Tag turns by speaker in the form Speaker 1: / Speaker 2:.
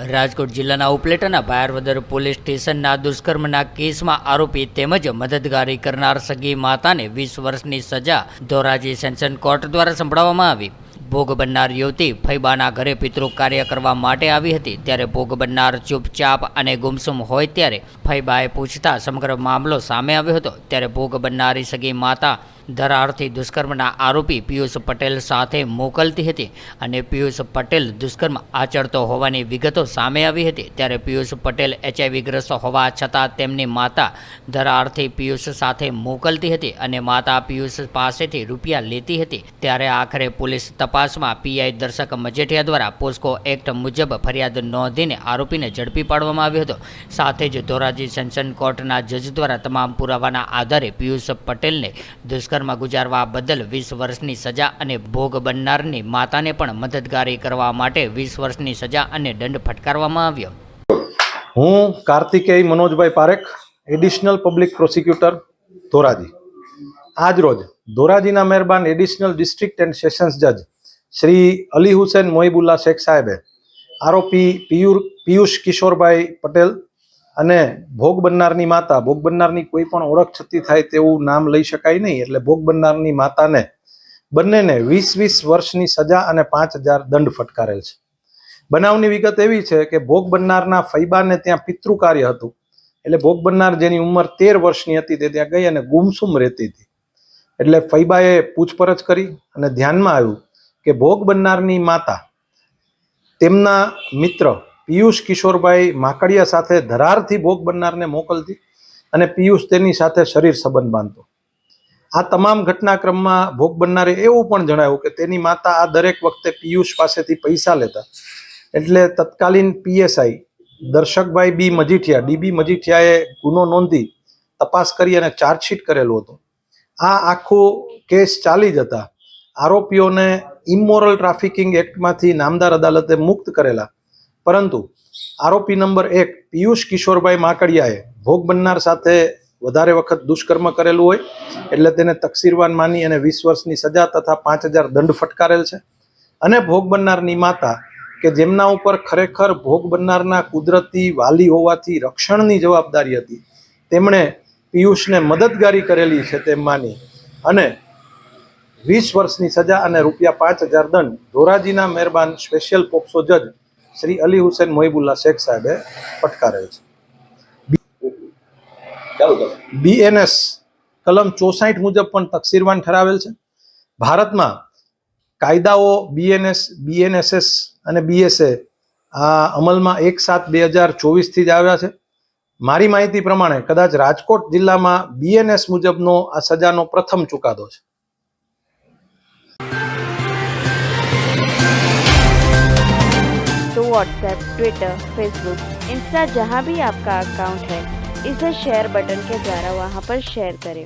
Speaker 1: રાજકોટ જિલ્લાના ઉપલેટાના ભાયરવદર પોલીસ સ્ટેશનના દુષ્કર્મના કેસમાં આરોપી તેમજ મદદગારી કરનાર સગી માતાને 20 વર્ષની સજા ધોરાજી સેશન્સ કોર્ટ દ્વારા સંભળાવવામાં આવી। ભોગ બનનાર યુવતી ફૈબાના ઘરે પિતૃ કાર્ય કરવા માટે આવી હતી, ત્યારે ભોગ બનનાર ચૂપચાપ અને ગુમસુમ હોય ત્યારે ફૈબાએ પૂછતા સમગ્ર મામલો સામે આવ્યો હતો। ત્યારે ભોગ બનનારી સગી માતા ધરારથી દુષ્કર્મના આરોપી પિયુષ પટેલ સાથે મોકલતી હતી અને પિયુષ પટેલ દુષ્કર્મ આચરતો હોવાની વિગતો સામે આવી હતી। ત્યારે પિયુષ પટેલ HIV ગ્રસ્ત હોવા છતાં તેમની માતા ધરારથી પિયુષ સાથે મોકલતી હતી અને માતા પિયુષ પાસેથી રૂપિયા લેતી હતી। ત્યારે આખરે પોલીસ તપાસમાં PI દર્શક મજેઠિયા દ્વારા પોસ્કો એક્ટ મુજબ ફરિયાદ નોંધીને આરોપીને ઝડપી પાડવામાં આવ્યો હતો। સાથે જ ધોરાજી સેશન્સ કોર્ટના જજ દ્વારા તમામ પુરાવાના આધારે પિયુષ પટેલને દુષ્કર્મ ગુજારવા બદલ 20 વર્ષની સજા અને ભોગ બનનારની માતાને પણ મદદગારી કરવા માટે 20 વર્ષની સજા અને દંડ ફટકારવામાં આવ્યો।
Speaker 2: હું Kartikeya Manojbhai Parekh, additional public prosecutor Dhoraji. આજ રોજ ધોરાજીના મહેરબાન એડિશનલ ડિસ્ટ્રિક્ટ એન્ડ સેશન્સ જજ શ્રી અલી હુસૈન મોહિબુલ્લા શેખ સાહેબે આરોપી પિયુષ કિશોરભાઈ પટેલ અને ભોગ બનનારની માતા, ભોગ બનનારની કોઈ પણ ઓળખ છતી થાય તેવું નામ લઈ શકાય નહીં, એટલે ભોગ બનનારની માતાને બંનેને 20 વર્ષની સજા અને 5000 દંડ ફટકારેલ છે। બનાવની વિગત એવી છે કે ભોગ બનનારના ફૈબાને ત્યાં પિતૃ કાર્ય હતું, એટલે ભોગ બનનાર જેની ઉંમર 13 વર્ષની હતી તે ત્યાં ગઈ અને ગુમસુમ રહેતી હતી। એટલે ફૈબાએ પૂછપરછ કરી અને ધ્યાનમાં આવ્યું કે ભોગ બનનારની માતા તેમના મિત્ર પિયુષ કિશોરભાઈ માકડિયા સાથે ધરારથી ભોગ બનનારને મોકલતી અને પિયુષ તેની સાથે શરીર સંબંધ બાંધતો। આ તમામ ઘટનાક્રમમાં ભોગ બનનારે એવું પણ જણાવ્યું કે તેની માતા આ દરેક વખતે પિયુષ પાસેથી પૈસા લેતા, એટલે તત્કાલીન PSI દર્શકભાઈ DB મજીઠિયાએ ગુનો નોંધી તપાસ કરી અને ચાર્જશીટ કરેલું હતું। આ આખો કેસ ચાલી જતા આરોપીઓને ઇમોરલ ટ્રાફિકિંગ એક્ટમાંથી નામદાર અદાલતે મુક્ત કરેલા, પરંતુ આરોપી નંબર 1 પિયુષ કિશોરભાઈ માકડિયાએ ભોગ બનનાર સાથે વધારે વખત દુષ્કર્મ કરેલું હોય એટલે તેને તકસીરવાન માની અને 20 વર્ષની સજા તથા 5000 દંડ ફટકારેલ છે। અને ભોગ બનનારની માતા કે જેમના ઉપર ખરેખર ભોગ બનનારના કુદરતી વાલી હોવાથી રક્ષણની જવાબદારી હતી, તેમણે પિયુષને મદદગારી કરેલી છે તેમ માની અને 20 વર્ષની સજા અને ₹5000 દંડ ધોરાજીના મહેરબાન સ્પેશિયલ પોક્સો જજ શ્રી અલી હુસૈન મોહિબુલ્લા શેખ સાહેબે ફટકારેલ છે। BNS કલમ 64 મુજબ પણ તકસીરવાન ઠરાવેલ છે। ભારતમાં કાયદાઓ BNSS અને BSA આ અમલમાં 1/7/2024 થી જ આવ્યા છે। મારી માહિતી પ્રમાણે કદાચ રાજકોટ જિલ્લામાં BNS મુજબનો આ સજાનો પ્રથમ ચુકાદો છે।
Speaker 3: तो व्हाट्सएप, ट्विटर, फेसबुक, इंस्टा जहाँ भी आपका अकाउंट है, इसे शेयर बटन के द्वारा वहाँ पर शेयर करें।